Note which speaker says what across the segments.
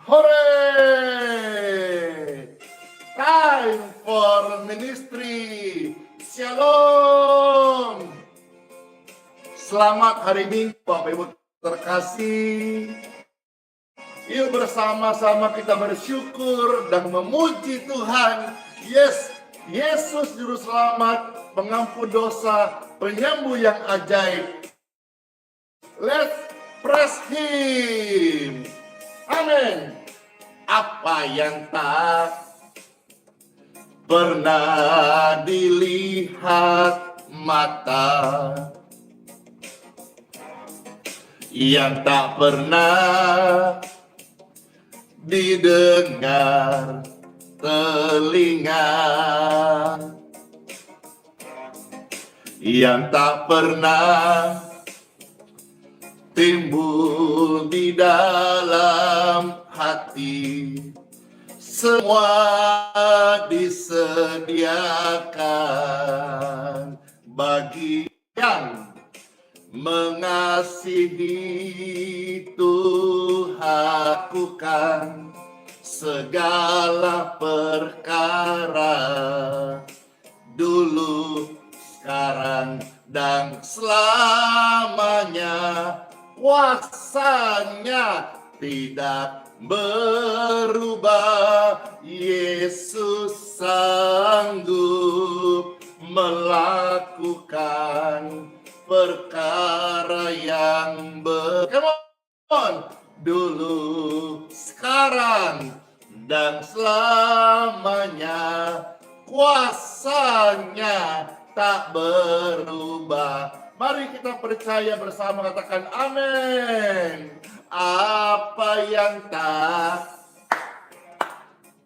Speaker 1: Hore! Time for ministry. Shalom. Selamat hari Minggu, Bapak Ibu terkasih. Yuk bersama-sama kita bersyukur dan memuji Tuhan. Yes, Yesus Juru Selamat, pengampun dosa, penyembuh yang ajaib. Let's praise Him. Amin. Apa yang tak pernah dilihat mata, yang tak pernah didengar telinga, yang tak pernah timbul di dalam hati, semua disediakan bagi yang mengasihi Tuhan. Lakukan segala perkara dulu, sekarang, dan selamanya. Kuasanya tidak berubah. Yesus sanggup melakukan perkara yang Come on. Dulu, sekarang, dan selamanya. Kuasanya tak berubah. Mari kita percaya bersama, katakan amin. Apa yang tak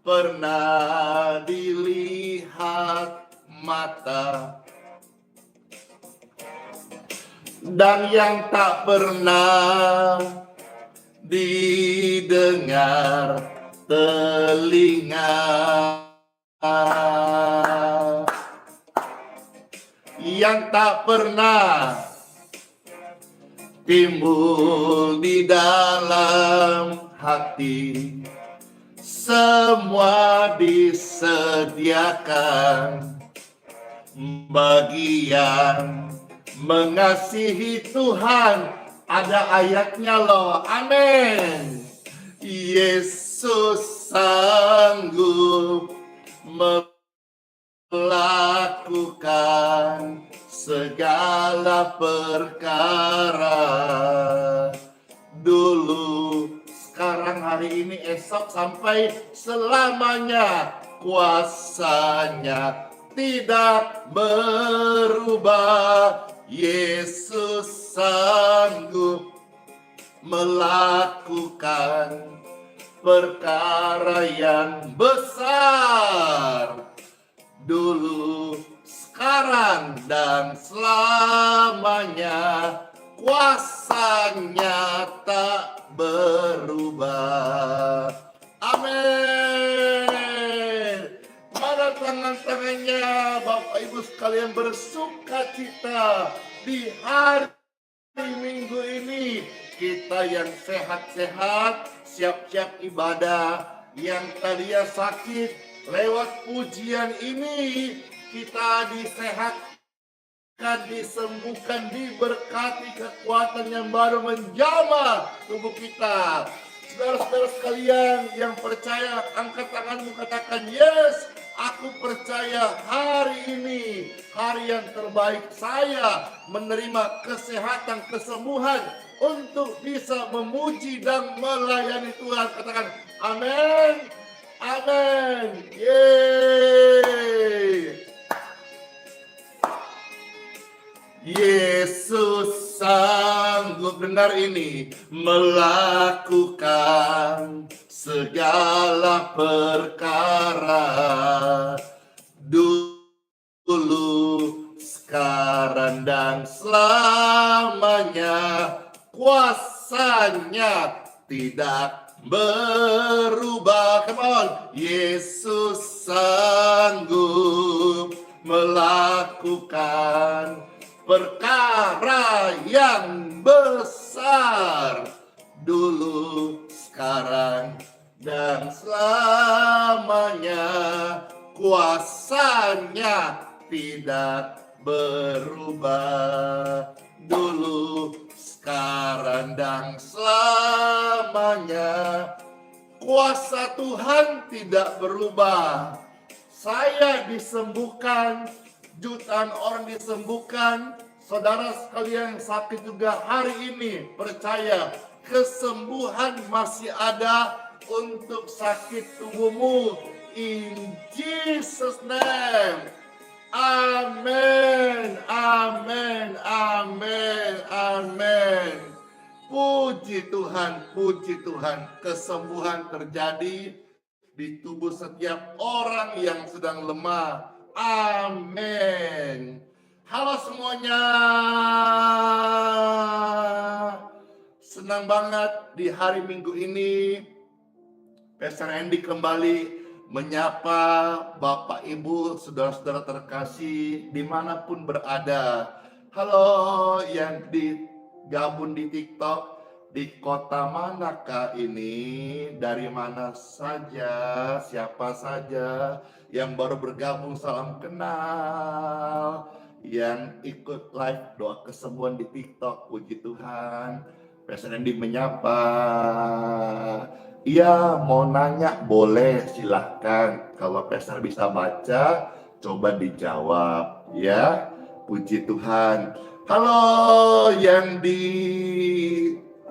Speaker 1: pernah dilihat mata, dan yang tak pernah didengar telinga, yang tak pernah timbul di dalam hati, semua disediakan bagi yang mengasihi Tuhan. Ada ayatnya loh, amin. Yesus sanggup melakukan segala perkara dulu, sekarang, hari ini, esok, sampai selamanya. Kuasanya tidak berubah. Yesus sanggup melakukan perkara yang besar dulu, sekarang, dan selamanya. Kuasanya tak berubah. Amin. Mana tangan-tangannya Bapak Ibu sekalian bersuka cita di hari Minggu ini. Kita yang sehat-sehat siap-siap ibadah, yang tadinya sakit lewat pujian ini kita disehatkan, disembuhkan, diberkati kekuatan yang baru menjamah tubuh kita. Saudara-saudara sekalian yang percaya, angkat tanganmu, katakan, yes, aku percaya hari ini hari yang terbaik. Saya menerima kesehatan, kesembuhan untuk bisa memuji dan melayani Tuhan. Katakan amin, amin, yeay. Yesus sanggup, dengar ini, melakukan segala perkara dulu, sekarang, dan selamanya. Kuasanya tidak berubah. Come on. Yesus sanggup melakukan perkara yang besar dulu, sekarang, dan selamanya, kuasanya tidak berubah, dulu, sekarang, dan selamanya. Kuasa Tuhan tidak berubah. Saya disembuhkan, jutaan orang disembuhkan, saudara sekalian yang sakit juga hari ini percaya kesembuhan masih ada untuk sakit tubuhmu. In Jesus name. Amin, amin, amin, amin. Puji Tuhan, kesembuhan terjadi di tubuh setiap orang yang sedang lemah. Amin. Halo semuanya. Senang banget di hari Minggu ini Pastor Andy kembali menyapa Bapak Ibu, saudara-saudara terkasih dimanapun berada. Halo yang digabung di TikTok, di kota manakah ini, dari mana saja, siapa saja yang baru bergabung, salam kenal. Yang ikut live doa kesembuhan di TikTok, puji Tuhan. Pastor Andy menyapa. Iya, mau nanya boleh, silahkan. Kalau Pastor bisa baca, coba dijawab ya. Puji Tuhan. Halo yang di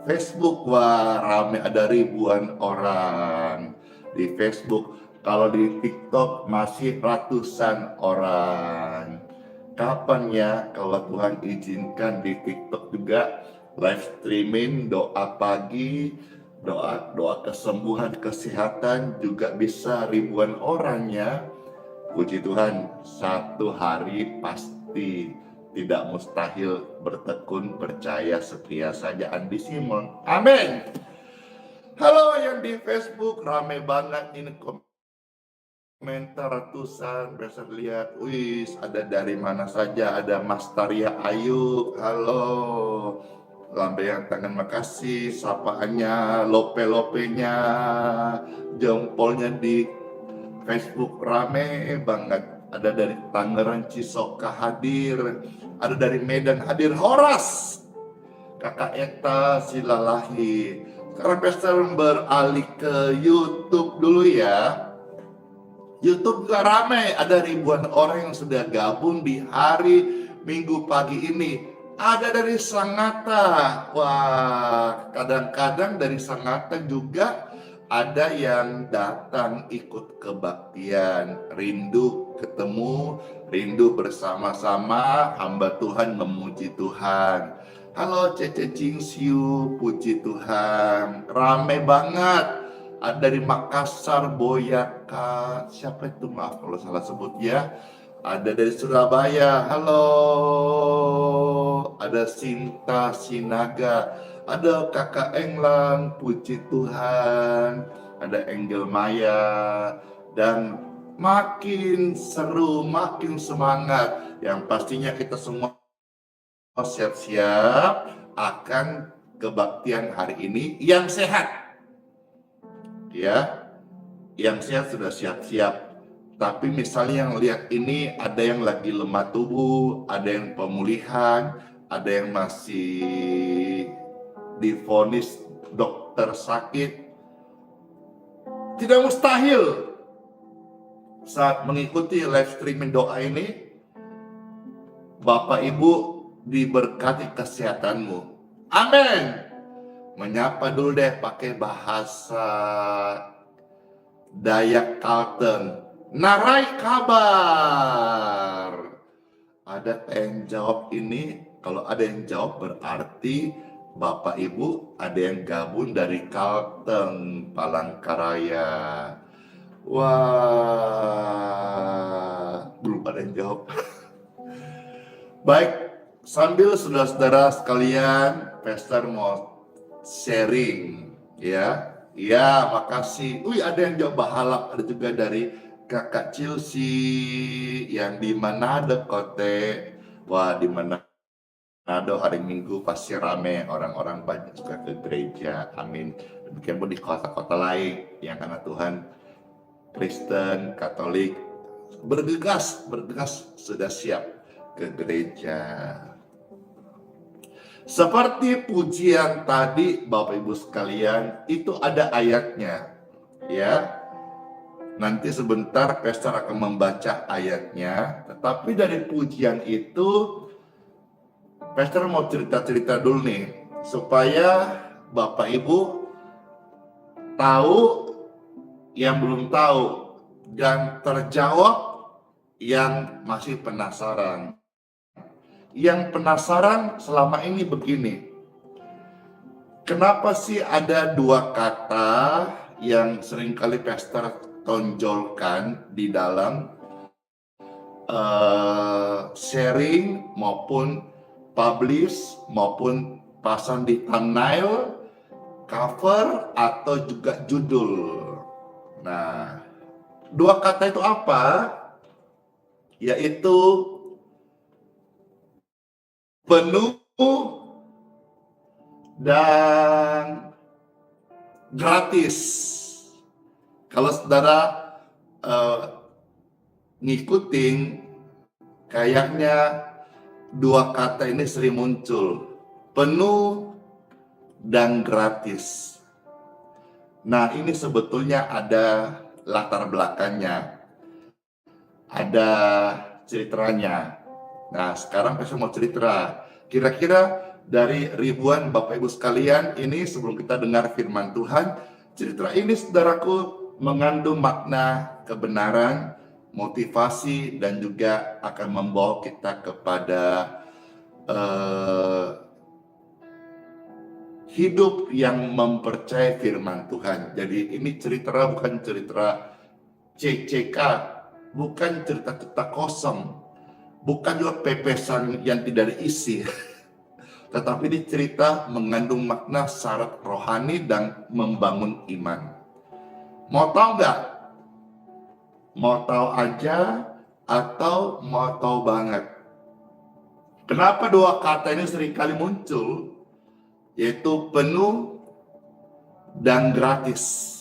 Speaker 1: Facebook, wah rame, ada ribuan orang di Facebook. Kalau di TikTok masih ratusan orang. Kapan ya kalau Tuhan izinkan di TikTok juga live streaming doa pagi, doa kesembuhan, kesehatan juga bisa ribuan orang ya. Puji Tuhan, satu hari pasti tidak mustahil, bertekun, percaya, setia saja. Andi Simon, amin. Halo yang di Facebook, rame banget ini komentar ratusan. Bisa lihat, wis ada dari mana saja. Ada Mas Taria Ayu, halo. Lambaian tangan makasih, sapaannya, lope-lopenya, jempolnya di Facebook rame banget. Ada dari Tangerang Cisoka hadir, ada dari Medan hadir, Horas, Kakak Eta Silalahi. Sekarang Pastor beralih ke YouTube dulu ya. YouTube juga ramai, ada ribuan orang yang sudah gabung di hari Minggu pagi ini. Ada dari Sangatta, wah kadang-kadang dari Sangatta juga ada yang datang ikut kebaktian, rindu ketemu, rindu bersama-sama hamba Tuhan memuji Tuhan. Halo Cece Cingsiu, puji Tuhan, rame banget. Ada dari Makassar, Boyaka, siapa itu, maaf kalau salah sebut ya. Ada dari Surabaya, halo. Ada Sinta Sinaga, ada Kakak Englang, puji Tuhan. Ada Angel Maya, dan makin seru, makin semangat. Yang pastinya kita semua siap-siap akan kebaktian hari ini yang sehat. Ya, yang sehat sudah siap-siap. Tapi misalnya yang lihat ini ada yang lagi lemah tubuh, ada yang pemulihan, ada yang masih divonis dokter sakit. Tidak mustahil saat mengikuti live streaming doa ini, Bapak Ibu diberkati kesehatanmu. Amin. Menyapa dulu deh pakai bahasa Dayak Kalteng. Narai kabar. Ada yang jawab ini. Kalau ada yang jawab berarti Bapak Ibu ada yang gabung dari Kalteng, Palangkaraya. Wah, belum ada yang jawab. Baik, sambil saudara-saudara sekalian, Pastor mau sharing ya. Ya, makasih. Wih, ada yang jawab Bahalap, ada juga dari Kakak Chelsea yang di Manado Kote. Wah, di Manado hari Minggu pasti rame, orang-orang banyak juga ke gereja. Amin. Demikian pun di kota-kota lain yang karena Tuhan Kristen, Katolik bergegas sudah siap ke gereja. Seperti pujian tadi Bapak Ibu sekalian, itu ada ayatnya ya. Nanti sebentar pastor akan membaca ayatnya, tetapi dari pujian itu pastor mau cerita-cerita dulu nih supaya Bapak Ibu tahu yang belum tahu dan terjawab yang masih penasaran. Yang penasaran selama ini begini, kenapa sih ada dua kata yang seringkali pastor tonjolkan di dalam sharing maupun publish maupun pasang di thumbnail, cover atau juga judul. Nah, dua kata itu apa? Yaitu penuh dan gratis. Kalau saudara ngikutin, kayaknya dua kata ini sering muncul, penuh dan gratis. Nah, ini sebetulnya ada latar belakangnya, ada ceritanya. Nah, sekarang saya mau cerita. Kira-kira dari ribuan Bapak Ibu sekalian ini, sebelum kita dengar firman Tuhan, cerita ini saudaraku mengandung makna kebenaran, motivasi, dan juga akan membawa kita kepada hidup yang mempercayai firman Tuhan. Jadi ini cerita bukan cerita CCK, bukan cerita kosong, bukan juga pepesan yang tidak diisi, tetapi ini cerita mengandung makna syarat rohani dan membangun iman. Mau tahu nggak? Mau tahu aja atau mau tahu banget? Kenapa dua kata ini seringkali muncul? Yaitu penuh dan gratis.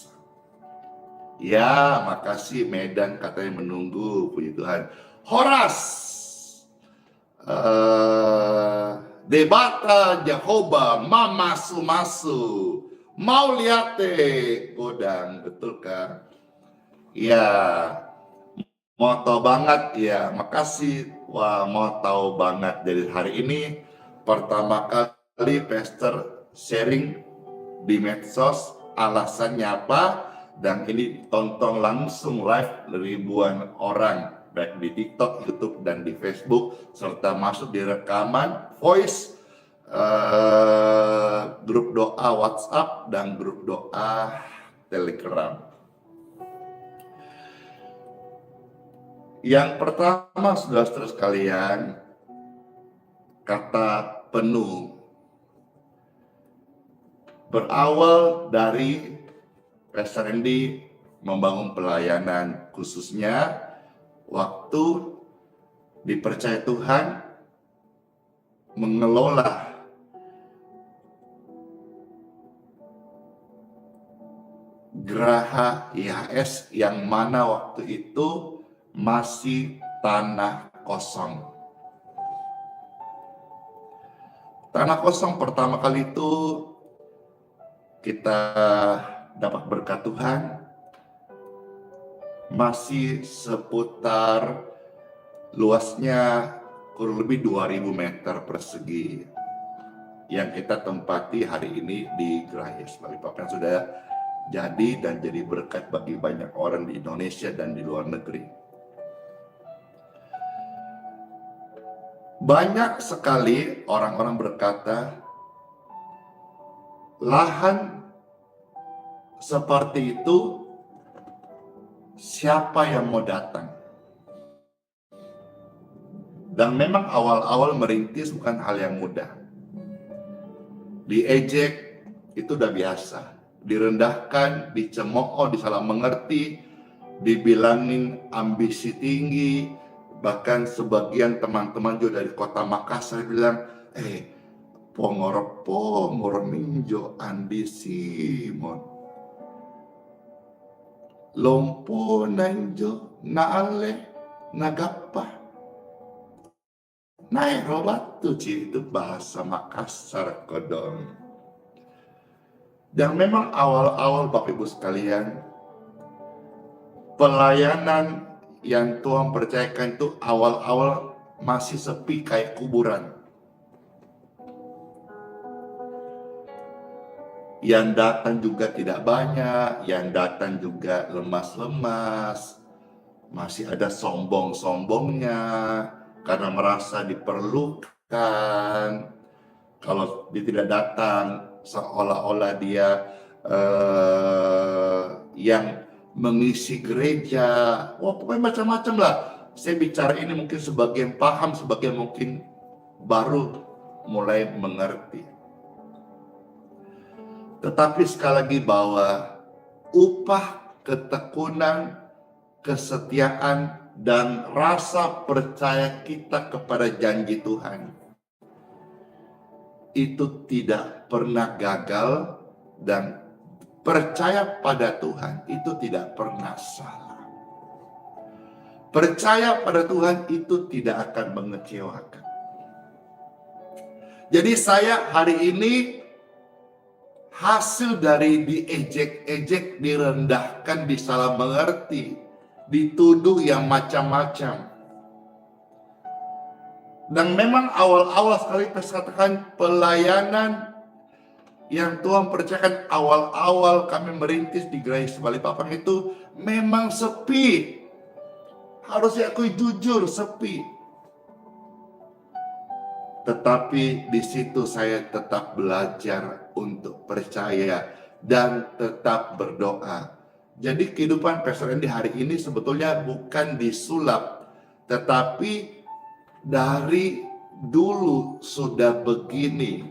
Speaker 1: Ya, makasih Medan katanya menunggu, puji Tuhan. Horas, debata Jehovah, masu, mau lihat godang, betul kan? Ya, mau tahu banget ya, makasih. Wah, mau tahu banget. Dari hari ini pertama kali pastor sharing di medsos, alasannya apa, dan ini tonton langsung live ribuan orang baik di TikTok, YouTube, dan di Facebook, serta masuk di rekaman voice, grup doa WhatsApp dan grup doa Telegram. Yang pertama, saudara-saudara sekalian, kata penuh berawal dari Pastor Randy membangun pelayanan, khususnya waktu dipercaya Tuhan mengelola Geraha IHS yang mana waktu itu masih tanah kosong. Tanah kosong pertama kali itu kita dapat berkat Tuhan masih seputar luasnya kurang lebih 2000 meter persegi yang kita tempati hari ini di Geraha IHS Balikpapan, sudah jadi dan jadi berkat bagi banyak orang di Indonesia dan di luar negeri. Banyak sekali orang-orang berkata, lahan seperti itu siapa yang mau datang? Dan memang awal-awal merintis bukan hal yang mudah. Diejek itu udah biasa, direndahkan, dicemooh, disalah mengerti, dibilangin ambisi tinggi. Bahkan sebagian teman-teman juga dari kota Makassar bilang, Pongoropo ngorminjo andi Simon. Lompo nanjo naale nagappa. Nairobatu itu bahasa Makassar kodong. Dan memang awal-awal Bapak Ibu sekalian, pelayanan yang Tuhan percayakan itu awal-awal masih sepi kayak kuburan. Yang datang juga tidak banyak, yang datang juga lemas-lemas, masih ada sombong-sombongnya karena merasa diperlukan. Kalau dia tidak datang, seolah-olah dia yang mengisi gereja. Wah, pokoknya macam-macam lah. Saya bicara ini mungkin sebagian paham, sebagian mungkin baru mulai mengerti. Tetapi sekali lagi bahwa upah ketekunan, kesetiaan, dan rasa percaya kita kepada janji Tuhan itu tidak pernah gagal, dan percaya pada Tuhan itu tidak pernah salah. Percaya pada Tuhan itu tidak akan mengecewakan. Jadi saya hari ini hasil dari diejek-ejek, direndahkan, disalah mengerti, dituduh yang macam-macam. Dan memang awal-awal sekali saya katakan pelayanan yang Tuhan percayakan awal-awal kami merintis di Gereja Balikpapan itu memang sepi. Harusnya aku jujur, sepi. Tetapi di situ saya tetap belajar untuk percaya dan tetap berdoa. Jadi kehidupan Pastor Andy hari ini sebetulnya bukan disulap, tetapi dari dulu sudah begini.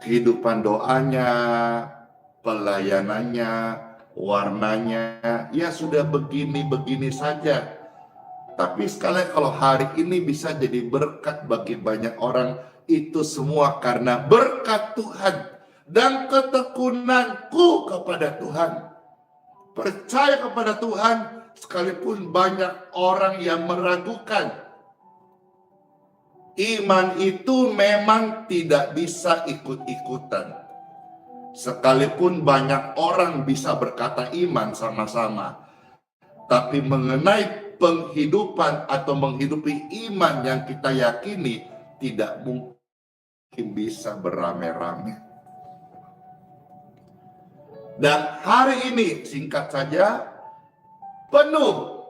Speaker 1: Kehidupan doanya, pelayanannya, warnanya, ya sudah begini-begini saja. Tapi sekali kalau hari ini bisa jadi berkat bagi banyak orang, itu semua karena berkat Tuhan dan ketekunanku kepada Tuhan. Percaya kepada Tuhan sekalipun banyak orang yang meragukan. Iman itu memang tidak bisa ikut-ikutan. Sekalipun banyak orang bisa berkata iman sama-sama, tapi mengenai penghidupan atau menghidupi iman yang kita yakini tidak mungkin bisa beramai-ramai. Dan hari ini singkat saja, penuh,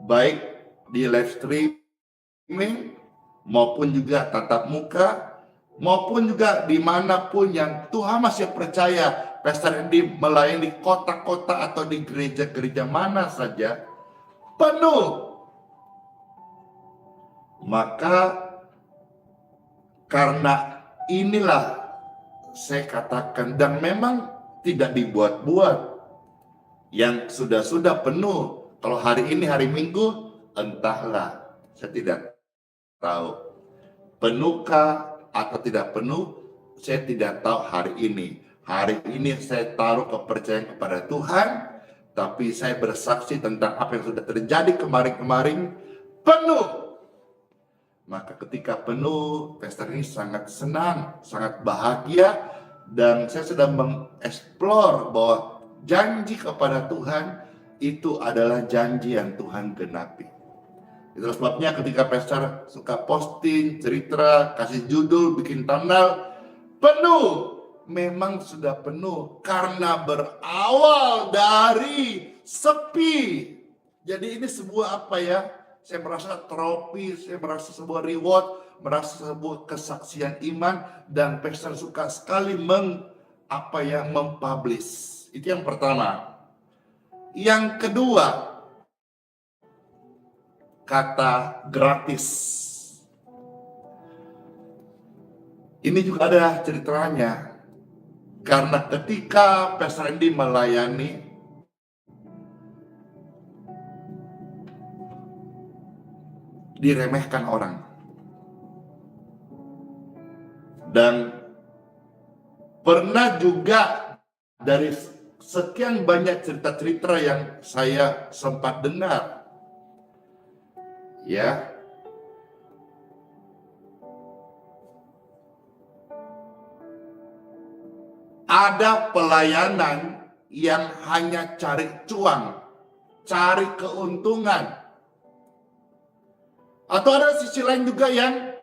Speaker 1: baik di live streaming maupun juga tatap muka, maupun juga dimanapun yang Tuhan masih percaya Pastor Andy melayani kota-kota atau di gereja-gereja mana saja, penuh. Maka karena inilah saya katakan, dan memang tidak dibuat-buat, yang sudah penuh. Kalau hari ini hari Minggu, entahlah, saya tidak tahu. Penuhkah atau tidak penuh, saya tidak tahu hari ini. Hari ini saya taruh kepercayaan kepada Tuhan, tapi saya bersaksi tentang apa yang sudah terjadi kemarin-kemarin, penuh. Maka ketika penuh, Pastor ini sangat senang, sangat bahagia, dan saya sedang mengeksplor bahwa janji kepada Tuhan itu adalah janji yang Tuhan genapi. Itulah sebabnya ketika Pastor suka posting, cerita, kasih judul, bikin thumbnail, penuh. Memang sudah penuh karena berawal dari sepi. Jadi ini sebuah apa ya? Saya merasa trofi, saya merasa sebuah reward, merasa sebuah kesaksian iman, dan Pastor suka sekali mempublish. Itu yang pertama. Yang kedua, kata gratis. Ini juga ada ceritanya. Karena ketika Pastor Andy melayani, diremehkan orang. Dan pernah juga dari sekian banyak cerita-cerita yang saya sempat dengar, ya, ada pelayanan yang hanya cari cuan, cari keuntungan. Atau ada sisi lain juga yang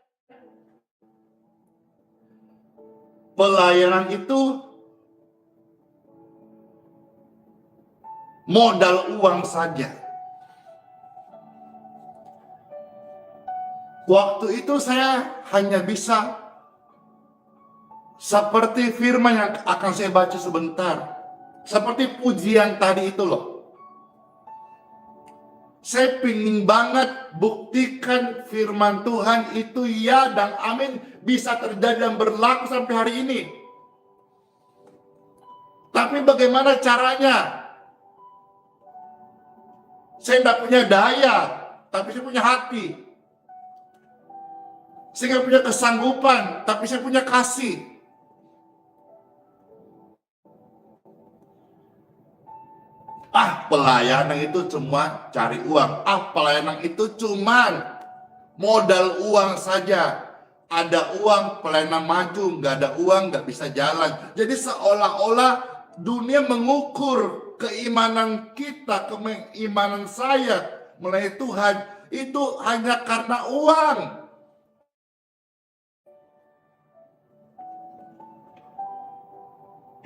Speaker 1: pelayanan itu modal uang saja. Waktu itu saya hanya bisa seperti firman yang akan saya baca sebentar. Seperti pujian tadi itu loh. Saya pingin banget buktikan firman Tuhan itu ya dan amin bisa terjadi dan berlaku sampai hari ini. Tapi bagaimana caranya? Saya tidak punya daya, tapi saya punya hati. Saya tidak punya kesanggupan, tapi saya punya kasih. Pelayanan itu cuma cari uang. Pelayanan itu cuma modal uang saja. Ada uang, pelayanan maju. Nggak ada uang, nggak bisa jalan. Jadi seolah-olah dunia mengukur keimanan kita, keimanan saya melayani Tuhan itu hanya karena uang.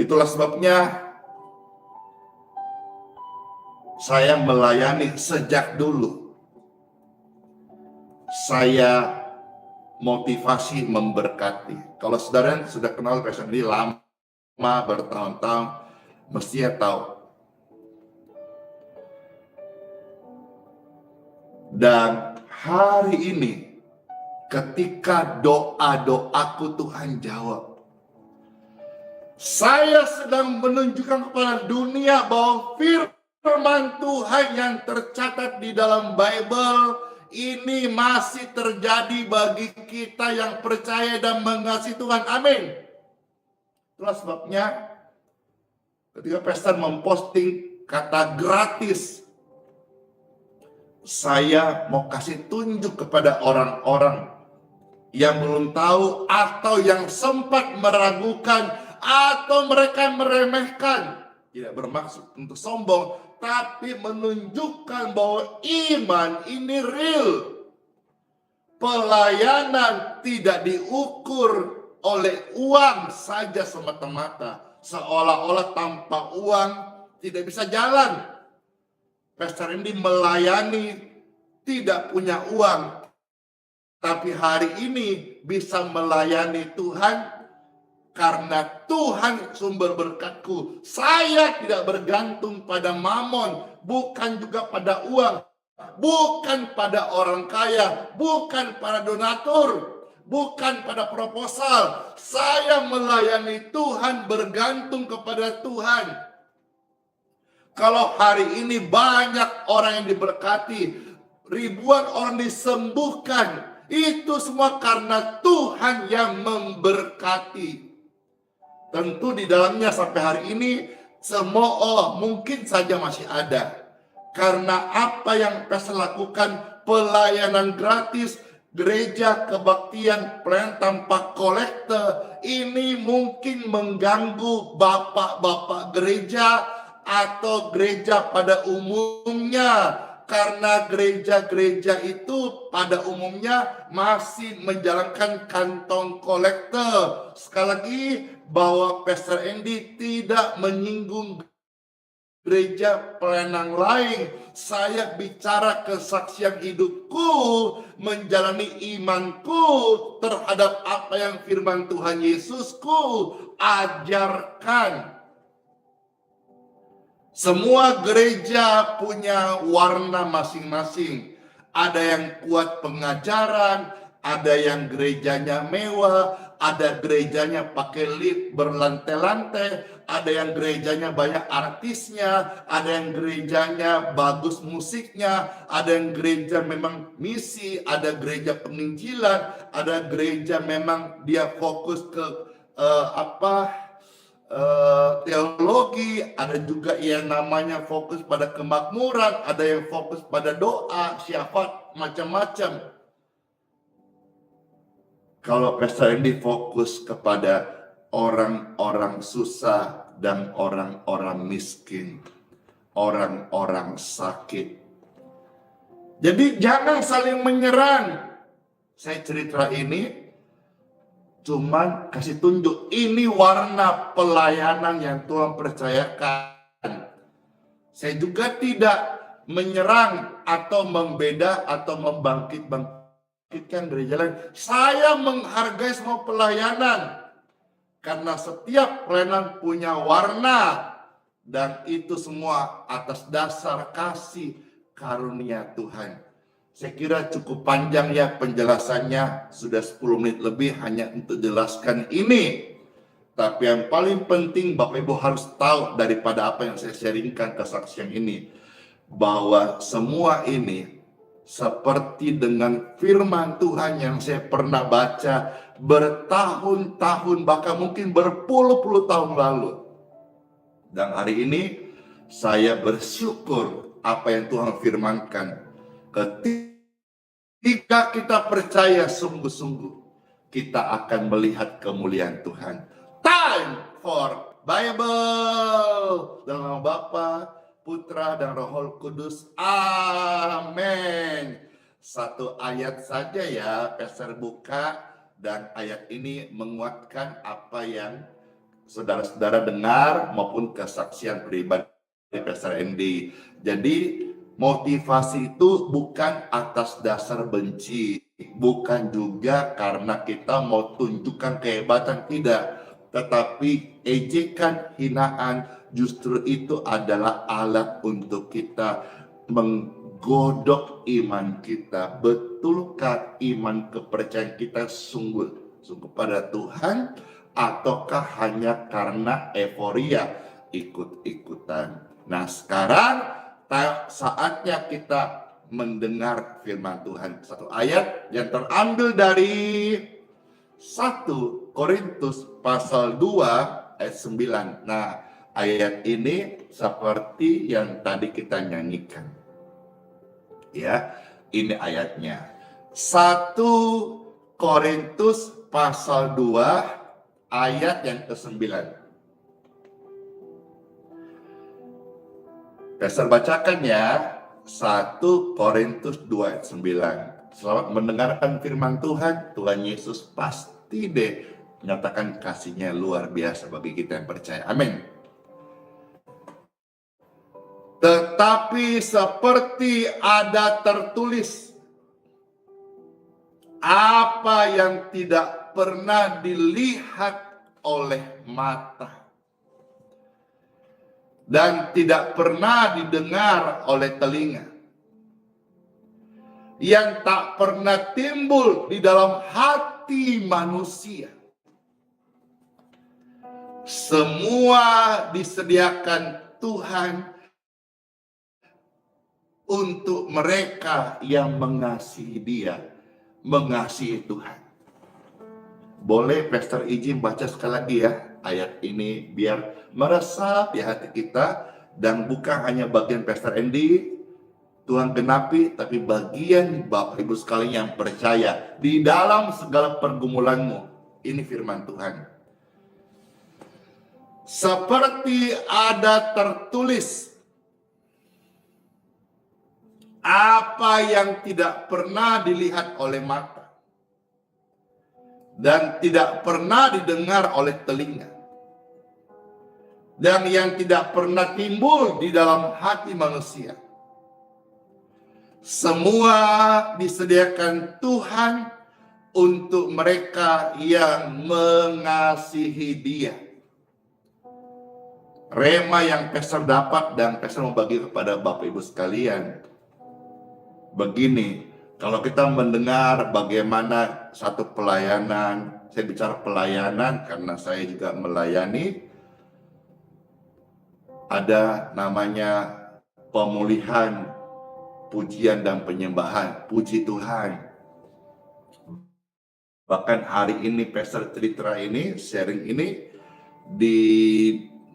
Speaker 1: Itulah sebabnya saya melayani sejak dulu. Saya motivasi memberkati. Kalau saudara sudah kenal Pastor Andy lama, bertahun-tahun, mestinya tahu. Dan hari ini, ketika doa-doaku Tuhan jawab, saya sedang menunjukkan kepada dunia bahwa firman Tuhan yang tercatat di dalam Bible ini masih terjadi bagi kita yang percaya dan mengasihi Tuhan. Amin. Itulah sebabnya ketika Pastor memposting kata gratis, saya mau kasih tunjuk kepada orang-orang yang belum tahu atau yang sempat meragukan atau mereka meremehkan. Tidak bermaksud untuk sombong, tapi menunjukkan bahwa iman ini real. Pelayanan tidak diukur oleh uang saja semata-mata. Seolah-olah tanpa uang tidak bisa jalan. Pastor Andy melayani tidak punya uang, tapi hari ini bisa melayani Tuhan karena Tuhan sumber berkatku. Saya tidak bergantung pada mamon, bukan juga pada uang, bukan pada orang kaya, bukan pada donatur, bukan pada proposal. Saya melayani Tuhan, bergantung kepada Tuhan. Kalau hari ini banyak orang yang diberkati, ribuan orang disembuhkan, itu semua karena Tuhan yang memberkati. Tentu di dalamnya sampai hari ini semua mungkin saja masih ada. Karena apa yang Pastor lakukan, pelayanan gratis, gereja kebaktian, pelayanan tanpa kolekte, ini mungkin mengganggu bapak-bapak gereja atau gereja pada umumnya. Karena gereja-gereja itu pada umumnya masih menjalankan kantong kolekte. Sekali lagi, bahwa Pastor Andy tidak menyinggung gereja pelayanan lain. Saya bicara kesaksian hidupku, menjalani imanku terhadap apa yang firman Tuhan Yesusku ajarkan. Semua gereja punya warna masing-masing. Ada yang kuat pengajaran, ada yang gerejanya mewah, ada gerejanya pakai lift berlantai-lantai, ada yang gerejanya banyak artisnya, ada yang gerejanya bagus musiknya, ada yang gereja memang misi, ada gereja penginjilan, ada gereja memang dia fokus ke teologi, ada juga yang namanya fokus pada kemakmuran, ada yang fokus pada doa, syafaat, macam-macam. Kalau Pastor Andy fokus kepada orang-orang susah dan orang-orang miskin, orang-orang sakit. Jadi jangan saling menyerang. Saya cerita ini cuman kasih tunjuk ini warna pelayanan yang Tuhan percayakan. Saya juga tidak menyerang atau membeda atau membangkitkan gereja lain. Saya menghargai semua pelayanan karena setiap pelayanan punya warna dan itu semua atas dasar kasih karunia Tuhan. Saya kira cukup panjang ya penjelasannya, sudah 10 menit lebih hanya untuk jelaskan ini. Tapi yang paling penting Bapak Ibu harus tahu daripada apa yang saya sharingkan kesaksian ini, bahwa semua ini seperti dengan firman Tuhan yang saya pernah baca bertahun-tahun, bahkan mungkin berpuluh-puluh tahun lalu. Dan hari ini saya bersyukur apa yang Tuhan firmankan. Ketika kita percaya sungguh-sungguh, kita akan melihat kemuliaan Tuhan. Time for Bible. Dalam nama Bapa, Putra, dan Roh Kudus. Amin. Satu ayat saja ya, Pastor buka. Dan ayat ini menguatkan apa yang saudara-saudara dengar maupun kesaksian pribadi Pastor Andy. Jadi motivasi itu bukan atas dasar benci, bukan juga karena kita mau tunjukkan kehebatan, tidak. Tetapi ejekan, hinaan, justru itu adalah alat untuk kita menggodok iman kita. Betulkah iman kepercayaan kita sungguh pada Tuhan, ataukah hanya karena euforia ikut-ikutan? Nah, sekarang saatnya kita mendengar firman Tuhan. Satu ayat yang terambil dari 1 Korintus pasal 2 ayat 9. Nah, ayat ini seperti yang tadi kita nyanyikan. Ya, ini ayatnya. 1 Korintus pasal 2 ayat yang ke-9. Pastor bacakan ya, 1 Korintus 2 ayat 9. Selamat mendengarkan firman Tuhan. Tuhan Yesus pasti deh menyatakan kasih-Nya luar biasa bagi kita yang percaya. Amin. Tetapi seperti ada tertulis, apa yang tidak pernah dilihat oleh mata dan tidak pernah didengar oleh telinga, yang tak pernah timbul di dalam hati manusia, semua disediakan Tuhan untuk mereka yang mengasihi Dia, mengasihi Tuhan. Boleh Pastor izin baca sekali lagi ya ayat ini biar meresap di hati kita, dan bukan hanya bagian Pastor Andy Tuhan genapi, tapi bagian Bapak Ibu sekalian yang percaya di dalam segala pergumulanmu. Ini firman Tuhan. Seperti ada tertulis, apa yang tidak pernah dilihat oleh mata dan tidak pernah didengar oleh telinga, dan yang tidak pernah timbul di dalam hati manusia, semua disediakan Tuhan untuk mereka yang mengasihi Dia. Rema yang Pastor dapat dan Pastor mau bagi kepada Bapak Ibu sekalian. Begini, kalau kita mendengar bagaimana satu pelayanan, saya bicara pelayanan karena saya juga melayani, ada namanya pemulihan, pujian dan penyembahan. Puji Tuhan. Bahkan hari ini Pastor Tritra ini sharing ini di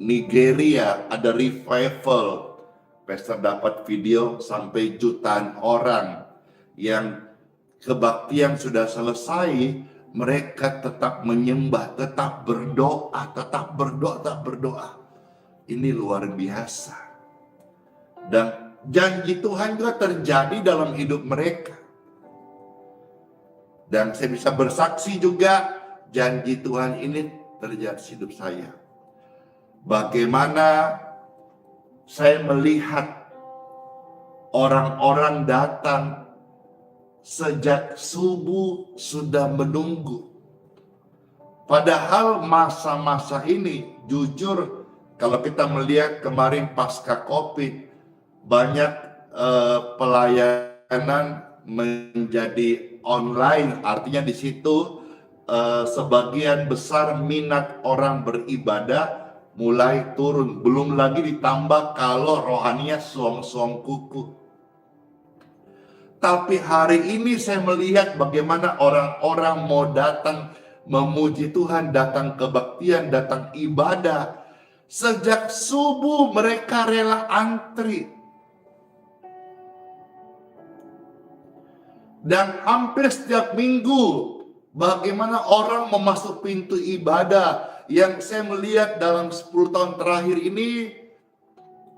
Speaker 1: Nigeria ada revival. Pastor dapat video sampai jutaan orang yang kebaktian sudah selesai, mereka tetap menyembah, tetap berdoa, tetap berdoa, tetap berdoa. Ini luar biasa. Dan janji Tuhan juga terjadi dalam hidup mereka. Dan saya bisa bersaksi juga janji Tuhan ini terjadi di hidup saya. Bagaimana saya melihat orang-orang datang sejak subuh sudah menunggu. Padahal masa-masa ini jujur kalau kita melihat kemarin pasca COVID, banyak pelayanan menjadi online, artinya di situ sebagian besar minat orang beribadah mulai turun. Belum lagi ditambah kalau rohaninya suang-suang kuku. Tapi hari ini saya melihat bagaimana orang-orang mau datang memuji Tuhan, datang kebaktian, datang ibadah. Sejak subuh mereka rela antri. Dan hampir setiap minggu bagaimana orang memasuk pintu ibadah. Yang saya melihat dalam 10 tahun terakhir ini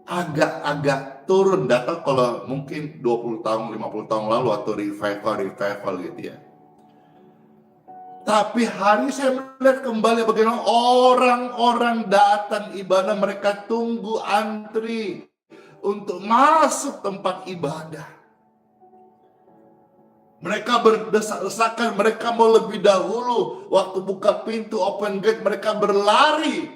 Speaker 1: agak-agak turun. Data kalau mungkin 20 tahun, 50 tahun lalu atau revival gitu ya. Tapi hari saya melihat kembali bagaimana orang-orang datang ibadah, mereka tunggu antri untuk masuk tempat ibadah. Mereka berdesak-desakan, mereka mau lebih dahulu. Waktu buka pintu open gate, mereka berlari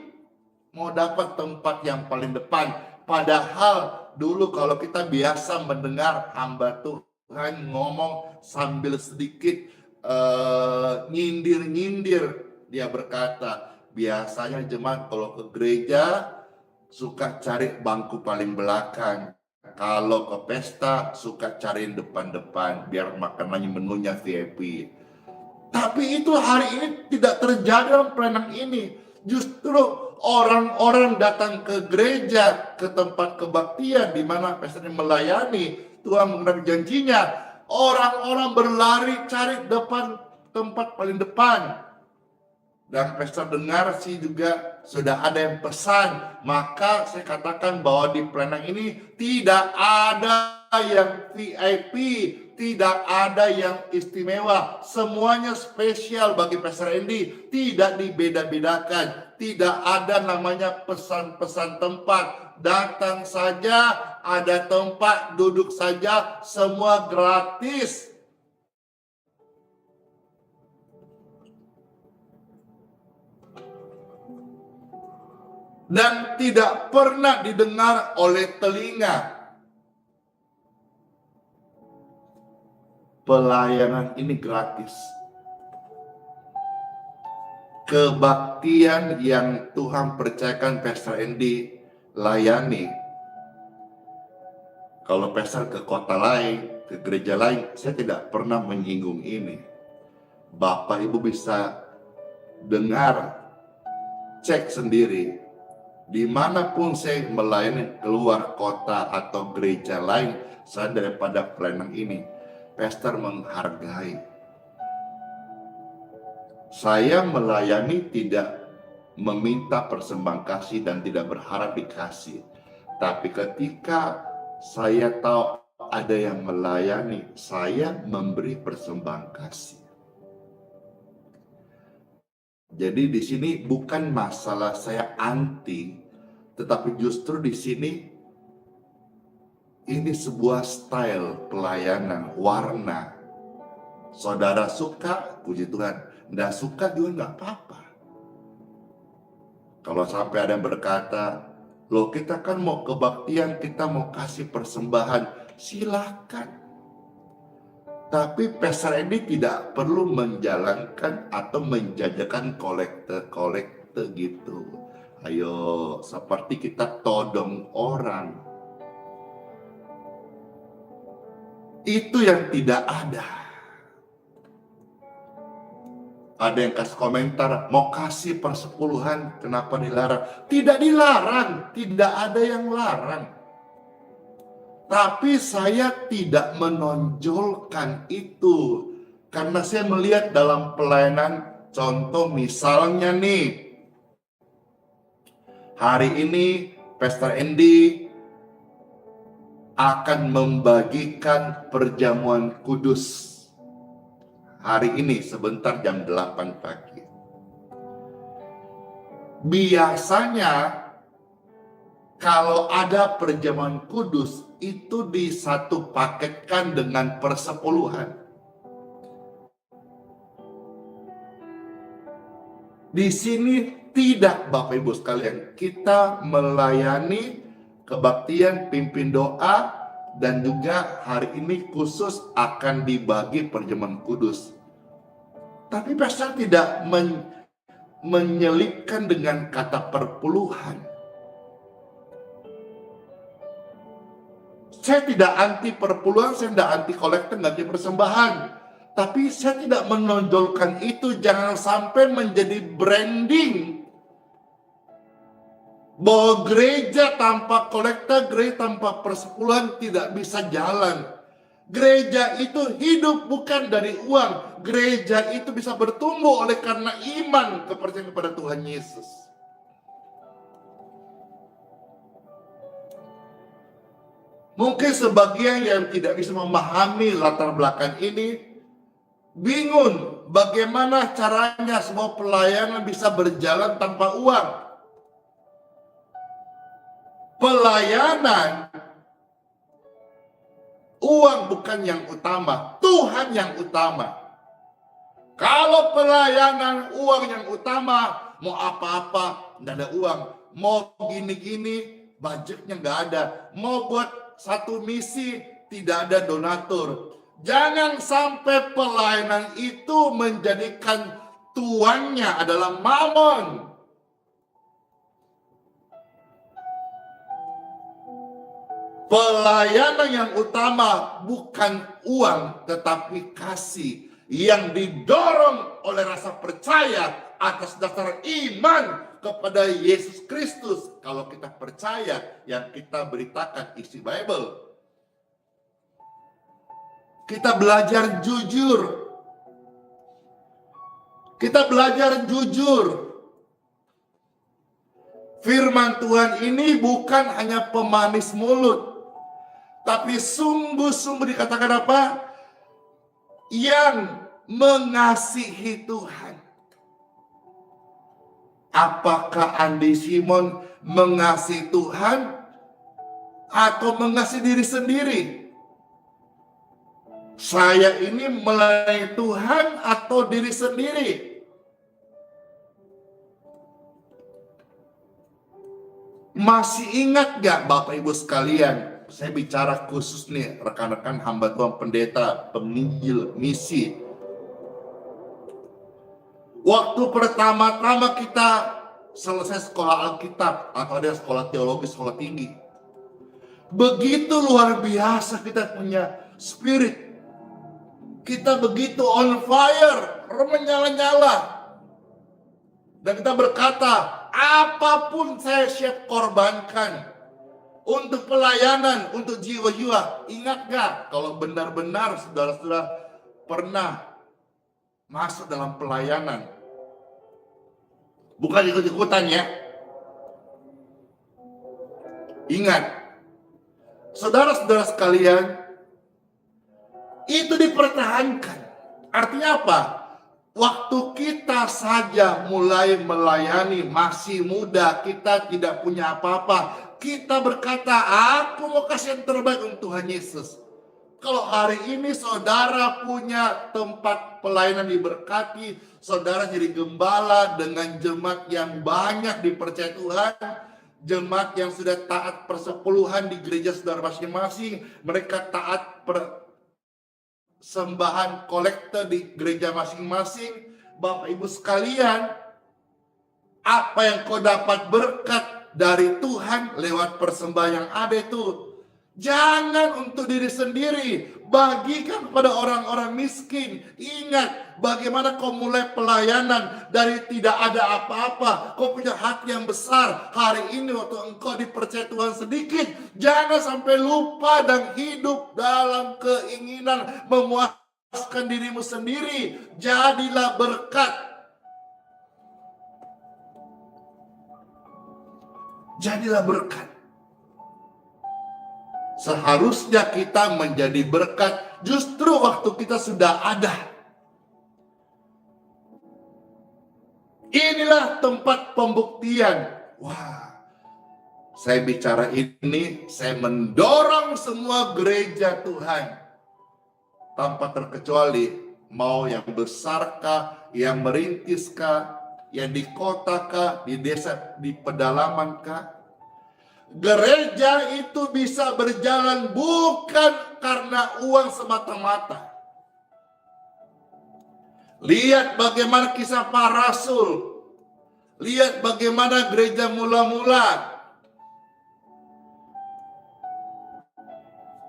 Speaker 1: mau dapat tempat yang paling depan. Padahal dulu kalau kita biasa mendengar hamba Tuhan ngomong sambil sedikit nyindir-nyindir, dia berkata, biasanya jemaat kalau ke gereja suka cari bangku paling belakang, kalau ke pesta suka cariin depan-depan biar makanannya menunya VIP. Tapi itu hari ini tidak terjadi dalam pelayanan ini. Justru orang-orang datang ke gereja, ke tempat kebaktian di mana pastornya melayani, Tuhan mengenai janjinya. Orang-orang berlari cari tempat paling depan. Dan pastor dengar sih juga sudah ada yang pesan. Maka saya katakan bahwa di pelayanan ini tidak ada yang VIP, tidak ada yang istimewa. Semuanya spesial bagi Pastor Andy. Tidak dibeda-bedakan. Tidak ada namanya pesan-pesan tempat. Datang saja, ada tempat, duduk saja, semua gratis. Dan tidak pernah didengar oleh telinga. Pelayanan ini gratis. Kebaktian yang Tuhan percayakan Pastor Andy layani. Kalau Pastor ke kota lain, ke gereja lain, saya tidak pernah menyinggung ini. Bapak Ibu bisa dengar, cek sendiri. Dimanapun saya melayani keluar kota atau gereja lain, saya daripada pelayanan ini, Pastor menghargai. Saya melayani tidak meminta persembahan kasih dan tidak berharap dikasih. Tapi ketika saya tahu ada yang melayani, saya memberi persembahan kasih. Jadi di sini bukan masalah saya anti, tetapi justru di sini ini sebuah style pelayanan, warna. Saudara suka, puji Tuhan. Nggak suka juga nggak apa-apa. Kalau sampai ada yang berkata, loh kita kan mau kebaktian, kita mau kasih persembahan, silakan. Tapi Pastor Andy tidak perlu menjalankan atau menjajakan kolekte gitu. Ayo, seperti kita todong orang. Itu yang tidak ada. Ada yang kasih komentar, mau kasih persepuluhan, kenapa dilarang? Tidak dilarang, tidak ada yang larang. Tapi saya tidak menonjolkan itu. Karena saya melihat dalam pelayanan, contoh misalnya nih, hari ini Pastor Andy akan membagikan perjamuan kudus. Hari ini sebentar jam 8 pagi. Biasanya kalau ada perjamuan kudus itu disatu paketkan dengan persepuluhan. Di sini tidak, Bapak Ibu sekalian. Kita melayani kebaktian, pimpin doa, dan juga hari ini khusus akan dibagi perjamuan kudus. Tapi pastor tidak menyelipkan dengan kata perpuluhan. Saya tidak anti perpuluhan, saya tidak anti kolektor, tidak anti persembahan. Tapi saya tidak menonjolkan itu, jangan sampai menjadi branding. Bahwa gereja tanpa kolektor, gereja tanpa persepuluhan tidak bisa jalan. Gereja itu hidup bukan dari uang. Gereja itu bisa bertumbuh oleh karena iman kepercayaan kepada Tuhan Yesus. Mungkin sebagian yang tidak bisa memahami latar belakang ini, bingung bagaimana caranya sebuah pelayanan bisa berjalan tanpa uang. Pelayanan, uang bukan yang utama, Tuhan yang utama. Kalau pelayanan uang yang utama, mau apa-apa tidak ada uang, mau gini-gini budgetnya nggak ada, mau buat satu misi tidak ada donatur. Jangan sampai pelayanan itu menjadikan tuannya adalah mamon. Pelayanan yang utama bukan uang, tetapi kasih yang didorong oleh rasa percaya atas dasar iman kepada Yesus Kristus. Kalau kita percaya yang kita beritakan isi Bible, kita belajar jujur. Kita belajar jujur. Firman Tuhan ini bukan hanya pemanis mulut, tapi sungguh-sungguh dikatakan apa? Yang mengasihi Tuhan. Apakah Andi Simon mengasihi Tuhan atau mengasihi diri sendiri? Saya ini melayani Tuhan atau diri sendiri? Masih ingat gak Bapak Ibu sekalian? Saya bicara khusus nih rekan-rekan hamba Tuhan, pendeta, penginjil, misi. Waktu pertama-tama kita selesai sekolah Alkitab atau ada sekolah teologi, sekolah tinggi, begitu luar biasa kita punya spirit. Kita begitu on fire, menyala-nyala. Dan kita berkata, apapun saya siap korbankan untuk pelayanan, untuk jiwa-jiwa. Ingat gak kalau benar-benar saudara-saudara pernah masuk dalam pelayanan? Bukan ikut-ikutan ya. Ingat, saudara-saudara sekalian, itu dipertahankan. Artinya apa? Waktu kita saja mulai melayani, masih muda, kita tidak punya apa-apa, kita berkata, aku mau kasih yang terbaik untuk Tuhan Yesus. Kalau hari ini saudara punya tempat pelayanan diberkati, saudara jadi gembala dengan jemaat yang banyak dipercaya Tuhan, jemaat yang sudah taat persepuluhan di gereja saudara masing-masing, mereka taat sembahan kolektor di gereja masing-masing. Bapak Ibu sekalian, Apa yang kau dapat berkat dari Tuhan lewat persembahan yang ada itu, jangan untuk diri sendiri, bagikan kepada orang-orang miskin. Ingat bagaimana kau mulai pelayanan dari tidak ada apa-apa. Kau punya hati yang besar. Hari ini waktu engkau dipercaya Tuhan sedikit, jangan sampai lupa dan hidup dalam keinginan memuaskan dirimu sendiri. Jadilah berkat. Jadilah berkat. Seharusnya kita menjadi berkat justru waktu kita sudah ada. Inilah tempat pembuktian. Wah, saya bicara ini, saya mendorong semua gereja Tuhan. Tanpa terkecuali, mau yang besarkah, yang merintiskah, yang di kota kah, di desa, di pedalaman kah, gereja itu bisa berjalan bukan karena uang semata-mata. Lihat bagaimana kisah para rasul. Lihat bagaimana gereja mula-mula.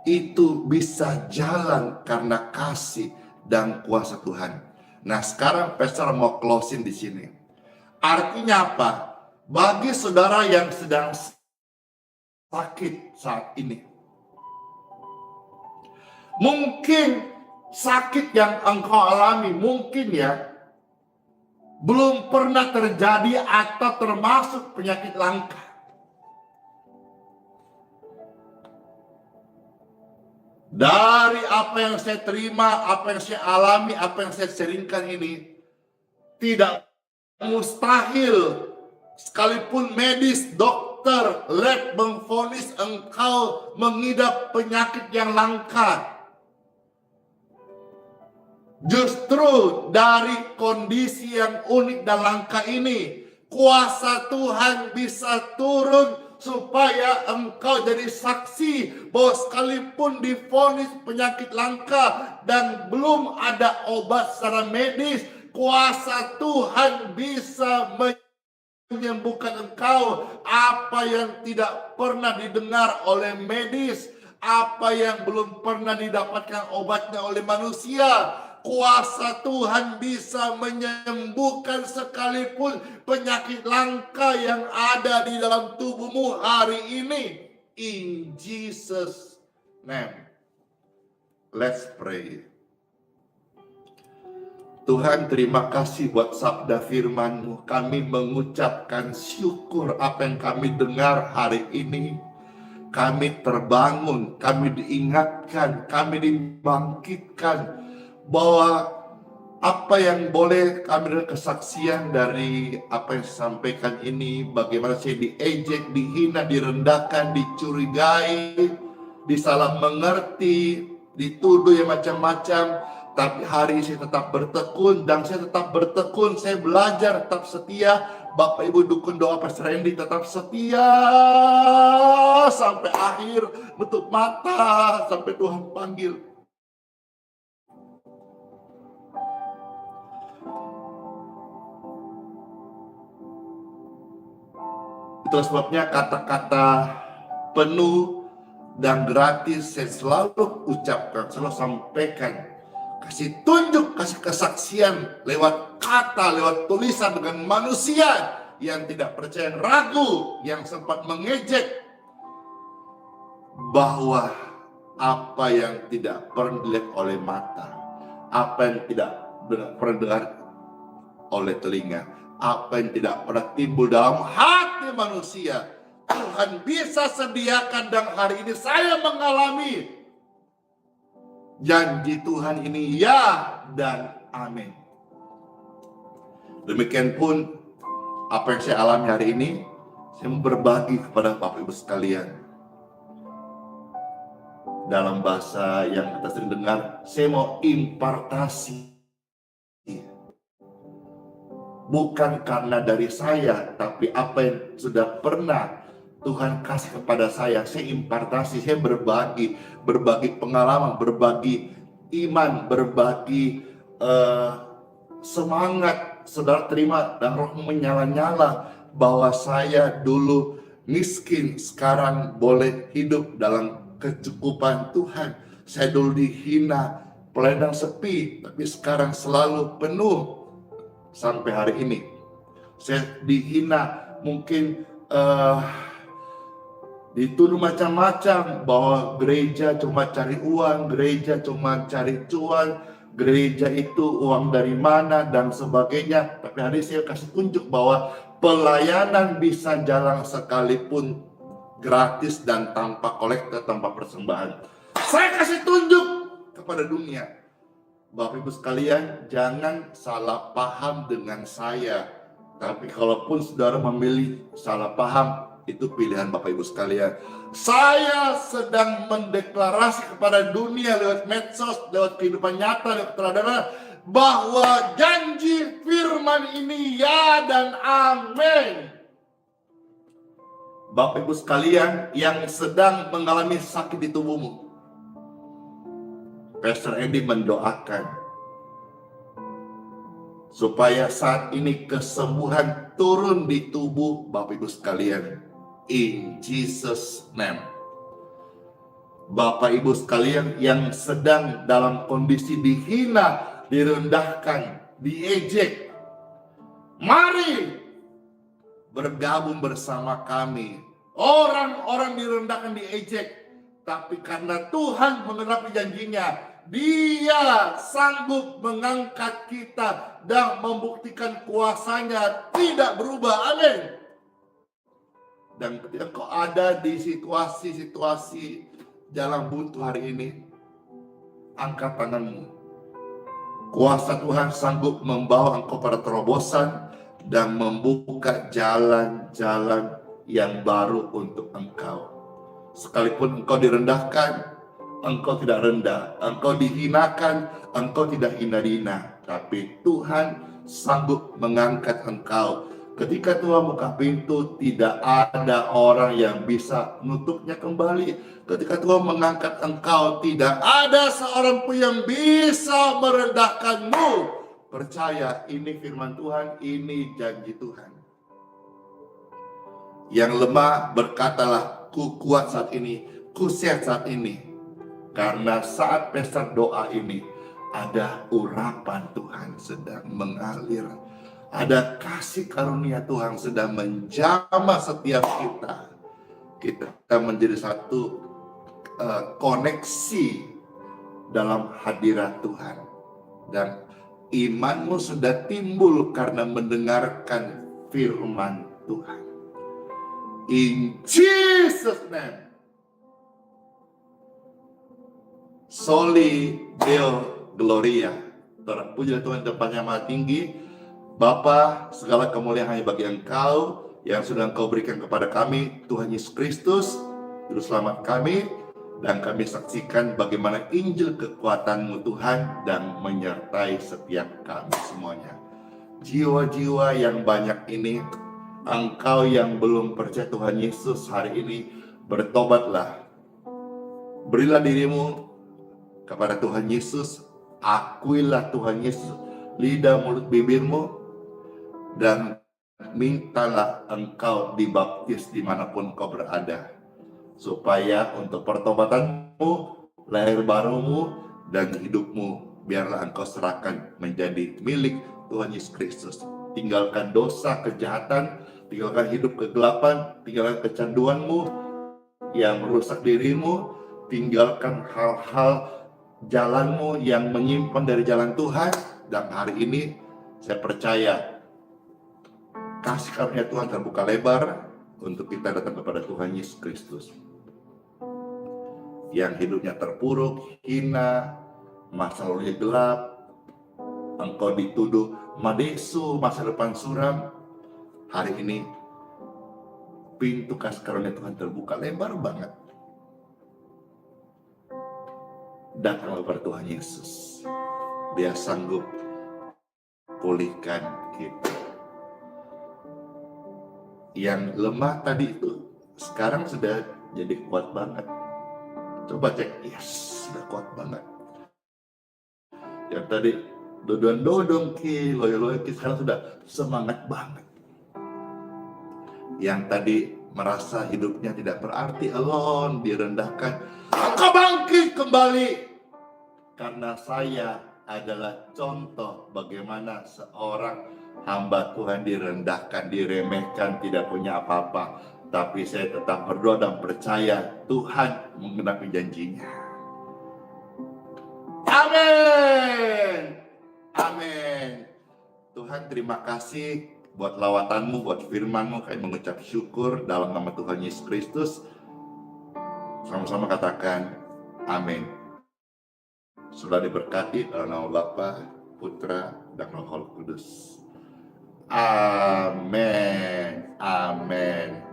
Speaker 1: Itu bisa jalan karena kasih dan kuasa Tuhan. Nah, sekarang pastor mau closing di sini. Artinya apa? Bagi saudara yang sedang sakit saat ini, mungkin sakit yang engkau alami mungkin ya belum pernah terjadi atau termasuk penyakit langka. Dari apa yang saya terima, apa yang saya alami, apa yang saya seringkan ini, tidak mustahil sekalipun medis, dokter, lab memvonis engkau mengidap penyakit yang langka. Justru dari kondisi yang unik dan langka ini, kuasa Tuhan bisa turun supaya engkau jadi saksi bahwa sekalipun divonis penyakit langka dan belum ada obat secara medis, kuasa Tuhan bisa menyembuhkan engkau. Apa yang tidak pernah didengar oleh medis, apa yang belum pernah didapatkan obatnya oleh manusia, kuasa Tuhan bisa menyembuhkan sekalipun penyakit langka yang ada di dalam tubuhmu hari ini. In Jesus' name. Let's pray. Tuhan, terima kasih buat sabda firman-Mu. Kami mengucapkan syukur apa yang kami dengar hari ini. Kami terbangun, kami diingatkan, kami dibangkitkan bahwa apa yang boleh kami dengar kesaksian dari apa yang disampaikan ini, bagaimana saya diejek, dihina, direndahkan, dicurigai, disalah mengerti, dituduh yang macam-macam. Tapi hari ini saya tetap bertekun, dan saya tetap bertekun, saya belajar tetap setia. Bapak Ibu dukun doa Pastor Randy tetap setia sampai akhir, nutup mata sampai Tuhan panggil. Itulah sebabnya kata-kata penuh dan gratis saya selalu ucapkan, selalu sampaikan. Kasih tunjuk, kasih kesaksian lewat kata, lewat tulisan dengan manusia yang tidak percaya, yang ragu, yang sempat mengejek bahwa apa yang tidak pernah dilihat oleh mata, apa yang tidak pernah dengar oleh telinga, apa yang tidak pernah timbul dalam hati manusia, Tuhan bisa sediakan. Dan hari ini saya mengalami janji Tuhan ini ya dan amin. Demikian pun apa yang saya alami hari ini, saya mau berbagi kepada Bapak Ibu sekalian. Dalam bahasa yang kita sering dengar, saya mau impartasi. Bukan karena dari saya, tapi apa yang sudah pernah Tuhan kasih kepada saya impartasi, saya berbagi pengalaman, berbagi iman, berbagi semangat saudara terima dan rohmu menyala-nyala bahwa saya dulu miskin, sekarang boleh hidup dalam kecukupan Tuhan. Saya dulu dihina, pelendang sepi, tapi sekarang selalu penuh sampai hari ini. Saya dihina, mungkin dituduh macam-macam bahwa gereja cuma cari uang, gereja cuma cari cuan, gereja itu uang dari mana dan sebagainya. Tapi hari ini saya kasih tunjuk bahwa pelayanan bisa jalan sekalipun gratis dan tanpa kolektor, tanpa persembahan. Saya kasih tunjuk kepada dunia. Bapak Ibu sekalian, jangan salah paham dengan saya. Tapi kalaupun saudara memilih salah paham, itu pilihan Bapak Ibu sekalian. Saya sedang mendeklarasi kepada dunia lewat medsos, lewat kehidupan nyata, lewat keteladanan, bahwa janji firman ini ya dan amin. Bapak Ibu sekalian yang sedang mengalami sakit di tubuhmu, Pastor Andy mendoakan supaya saat ini kesembuhan turun di tubuh Bapak Ibu sekalian. In Jesus name. Bapak Ibu sekalian yang sedang dalam kondisi dihina, direndahkan, diejek, mari bergabung bersama kami. Orang-orang direndahkan, diejek, tapi karena Tuhan mengenapi janjinya, Dia sanggup mengangkat kita dan membuktikan kuasanya tidak berubah. Amin. Dan ketika kau ada di situasi-situasi jalan buntu hari ini, angkat tanganmu. Kuasa Tuhan sanggup membawa engkau pada terobosan dan membuka jalan-jalan yang baru untuk engkau. Sekalipun engkau direndahkan, engkau tidak rendah. Engkau dihinakan, engkau tidak hina-hina. Tapi Tuhan sanggup mengangkat engkau. Ketika Tuhan buka pintu, tidak ada orang yang bisa menutupnya kembali. Ketika Tuhan mengangkat engkau, tidak ada seorang pun yang bisa merendahkanmu. Percaya, ini firman Tuhan, ini janji Tuhan. Yang lemah berkatalah, ku kuat saat ini, ku sehat saat ini. Karena saat pesta doa ini, ada urapan Tuhan sedang mengalir. Ada kasih karunia Tuhan sedang menjamah setiap kita. Kita menjadi satu koneksi dalam hadirat Tuhan. Dan imanmu sudah timbul karena mendengarkan firman Tuhan. In Jesus' name. Soli Deo Gloria. Terpujilah Tuhan tempatnya maha tinggi. Bapa, segala kemuliaan hanya bagi Engkau yang sudah Engkau berikan kepada kami, Tuhan Yesus Kristus, Juru Selamat kami, dan kami saksikan bagaimana Injil kekuatan-Mu Tuhan dan menyertai setiap kami semuanya. Jiwa-jiwa yang banyak ini, Engkau yang belum percaya Tuhan Yesus hari ini, bertobatlah. Berilah dirimu kepada Tuhan Yesus, akuilah Tuhan Yesus, lidah, mulut, bibirmu, dan mintalah engkau dibaptis dimanapun kau berada, supaya untuk pertobatanmu, lahir barumu, dan hidupmu, biarlah engkau serahkan menjadi milik Tuhan Yesus Kristus. Tinggalkan dosa, kejahatan, tinggalkan hidup kegelapan, tinggalkan kecanduanmu yang merusak dirimu, tinggalkan hal-hal jalanmu yang menyimpang dari jalan Tuhan. Dan hari ini saya percaya kasih karunia Tuhan terbuka lebar untuk kita datang kepada Tuhan Yesus Kristus. Yang hidupnya terpuruk, hina, masa lalunya gelap, engkau dituduh madesu, masa depan suram. Hari ini pintu kasih karunia Tuhan terbuka lebar banget. Datanglah kepada Tuhan Yesus. Dia sanggup pulihkan kita. Yang lemah tadi itu sekarang sudah jadi kuat banget. Coba cek, yes, sudah kuat banget. Yang tadi dodong-dodong ki, loyo-loyo ki, sekarang sudah semangat banget. Yang tadi merasa hidupnya tidak berarti, alone, direndahkan, engkau bangkit kembali. Karena saya adalah contoh bagaimana seorang hamba Tuhan direndahkan, diremehkan, tidak punya apa-apa. Tapi saya tetap berdoa dan percaya Tuhan menggenapi janjinya. Amin. Amin. Tuhan, terima kasih buat lawatanmu, buat firmanmu. Kami mengucap syukur dalam nama Tuhan Yesus Kristus. Sama-sama katakan amin. Sudah diberkati dalam nama Bapa, Putra, dan Roh Kudus. Amin. Amin.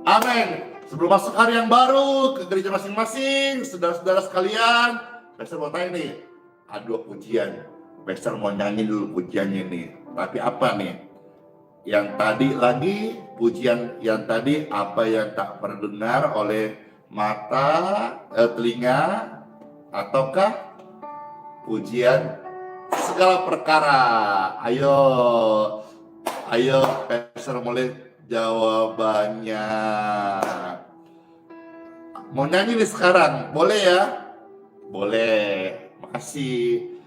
Speaker 1: Amin. Sebelum masuk hari yang baru ke gereja masing-masing, saudara-saudara sekalian, Pastor mau tanya nih, ada 2 pujian. Pastor mau nyanyi dulu pujiannya nih. Tapi apa nih? Yang tadi lagi, pujian yang tadi, apa yang tak pernah dengar oleh mata, telinga, ataukah pujian segala perkara? Ayo, Pastor mulai jawabannya. Mau nyanyi nih sekarang, boleh ya? Boleh, makasih.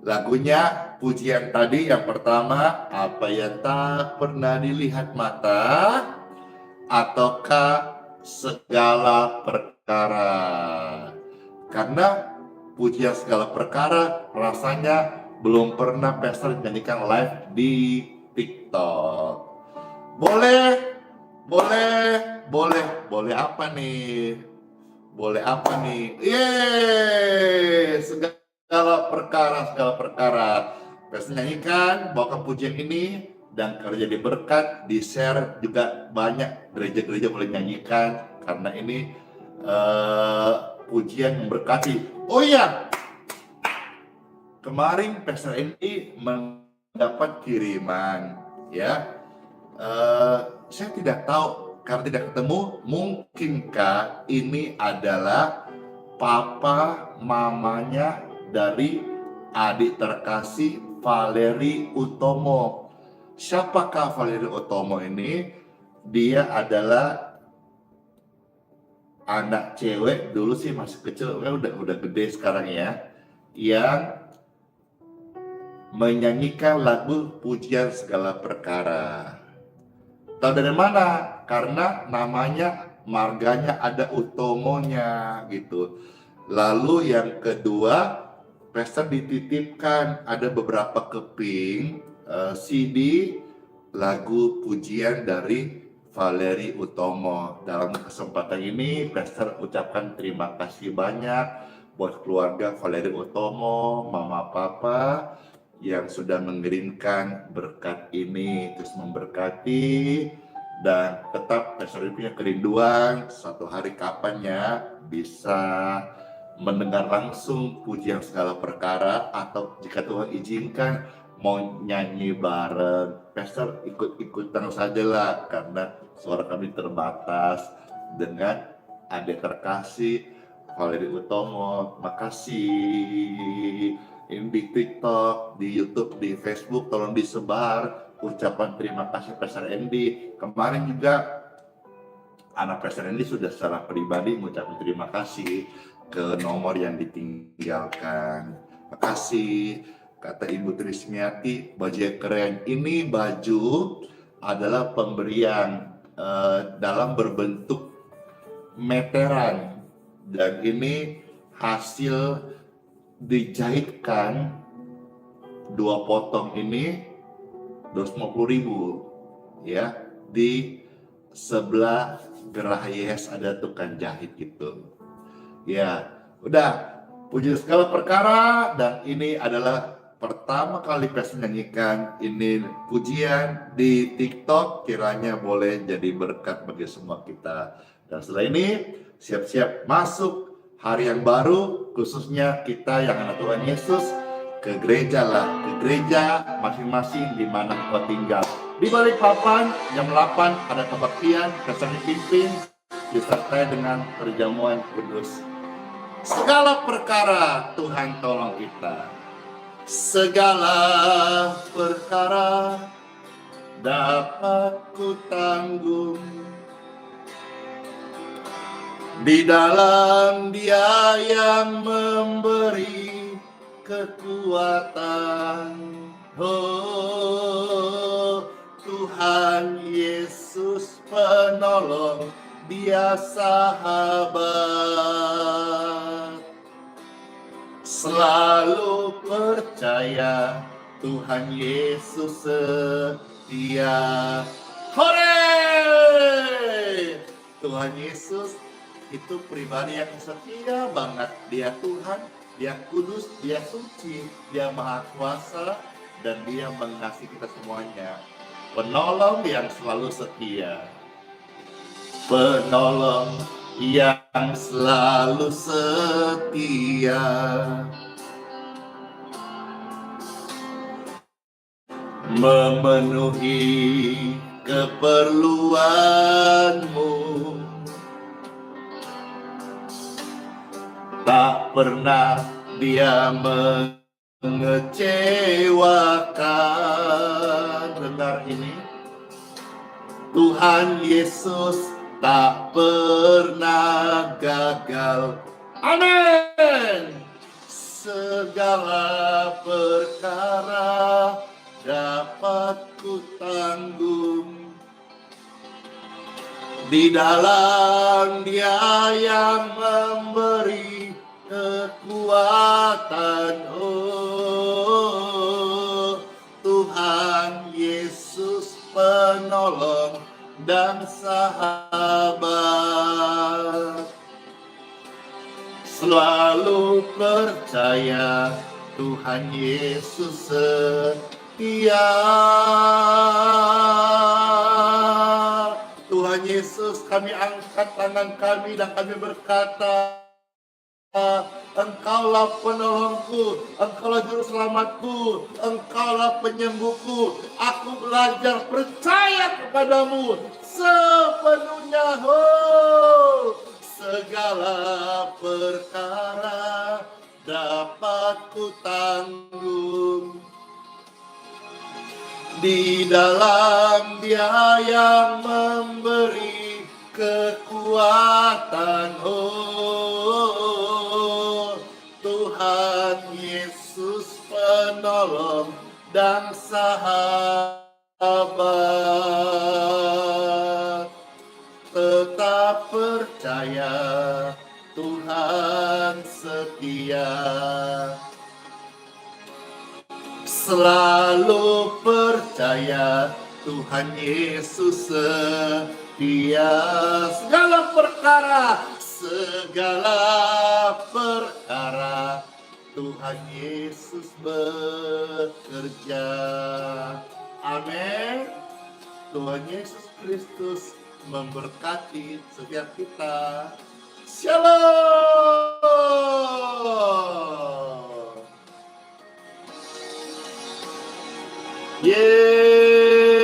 Speaker 1: Lagunya, pujian tadi yang pertama, apa yang tak pernah dilihat mata, ataukah segala perkara. Karena pujian segala perkara rasanya belum pernah Pastor nyanyikan live di TikTok. Boleh apa nih? Boleh apa nih? Yeay, segala perkara. Pastor nyanyikan, bawakan pujian ini, dan kalau jadi berkat, di-share juga banyak gereja-gereja boleh nyanyikan, karena ini pujian memberkati. Oh iya, kemarin Pastor Andy mendapat kiriman, ya. Saya tidak tahu, karena tidak ketemu, mungkinkah ini adalah papa mamanya dari adik terkasih Valeri Utomo. Siapakah Valeri Utomo ini? Dia adalah anak cewek, dulu sih masih kecil, udah gede sekarang ya, yang menyanyikan lagu pujian segala perkara. Tahu dari mana? Karena namanya, marganya ada Utomonya gitu. Lalu yang kedua, Pastor dititipkan ada beberapa keping CD lagu pujian dari Valeri Utomo. Dalam kesempatan ini, Pastor ucapkan terima kasih banyak buat keluarga Valeri Utomo, mama papa, yang sudah mengirimkan berkat ini, terus memberkati, dan tetap Pastor punya kerinduan suatu hari kapannya bisa mendengar langsung pujian segala perkara, atau jika Tuhan izinkan mau nyanyi bareng, Pastor ikut-ikutan saja lah, karena suara kami terbatas dengan adik terkasih Valeri Utomo. Makasih. Ini di TikTok, di YouTube, di Facebook, tolong disebar ucapan terima kasih Pastor Andy. Kemarin juga anak Pastor Andy sudah secara pribadi mengucapkan terima kasih ke nomor yang ditinggalkan. Makasih, kata Ibu Trismiati, baju keren. Ini baju adalah pemberian dalam berbentuk meteran, dan ini hasil dijahitkan 2 potong ini 250.000 ya, di sebelah Gerah Yes ada tukang jahit gitu ya. Udah, puji segala perkara, dan ini adalah pertama kali Pastor nyanyikan ini pujian di TikTok. Kiranya boleh jadi berkat bagi semua kita, dan setelah ini siap-siap masuk hari yang baru, khususnya kita yang anak Tuhan Yesus, ke gereja lah, ke gereja masing-masing di mana kau tinggal. Di balik papan, jam 8 ada kebaktian, Pastor dipimpin, disertai dengan perjamuan kudus. Segala perkara Tuhan tolong kita. Segala perkara dapat ku tanggung di dalam Dia yang memberi kekuatan. Oh, Tuhan Yesus penolong, Dia sahabat. Selalu percaya Tuhan Yesus setia. Hore! Tuhan Yesus itu pribadi yang setia banget. Dia Tuhan, Dia kudus, Dia suci, Dia maha kuasa, dan Dia mengasihi kita semuanya. Penolong yang selalu setia. Penolong yang selalu setia. Memenuhi keperluanmu, tak pernah Dia mengecewakan. Dengar ini, Tuhan Yesus tak pernah gagal. Amin. Segala perkara dapat ku tanggung di dalam Dia yang memberi kekuatan. Oh, Tuhan Yesus penolong dan sahabat. Selalu percaya Tuhan Yesus setia. Tuhan Yesus, kami angkat tangan kami dan kami berkata, Engkaulah penolongku, Engkaulah juru selamatku, Engkaulah penyembuhku. Aku belajar percaya kepadamu sepenuhnya. Oh, segala perkara dapat ku tanggung di dalam Dia yang memberi kekuatan. Oh, Tuhan Yesus penolong dan sahabat. Tetap percaya Tuhan setia. Selalu percaya Tuhan Yesus setia. Segala perkara Tuhan Yesus bekerja. Amin. Tuhan Yesus Kristus memberkati setiap kita. Shalom. Yeay.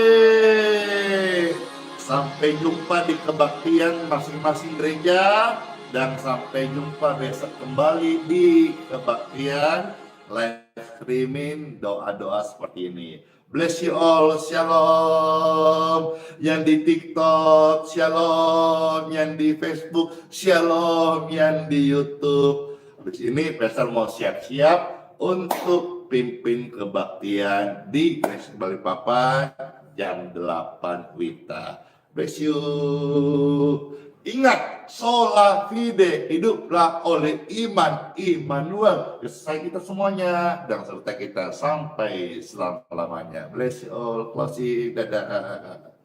Speaker 1: Sampai jumpa di kebaktian masing-masing gereja, dan sampai jumpa besok kembali di kebaktian live streaming doa-doa seperti ini. Bless you all, shalom. Yang di TikTok, shalom. Yang di Facebook, shalom. Yang di YouTube. Habis ini Pastor mau siap-siap untuk pimpin kebaktian di Gereja Balikpapan jam 8 WITA. Bless you. Ingat, sola fide, hiduplah oleh iman, Immanuel. Selesai kita semuanya dan serta kita sampai selama-lamanya. Bless you all, closing, dadah.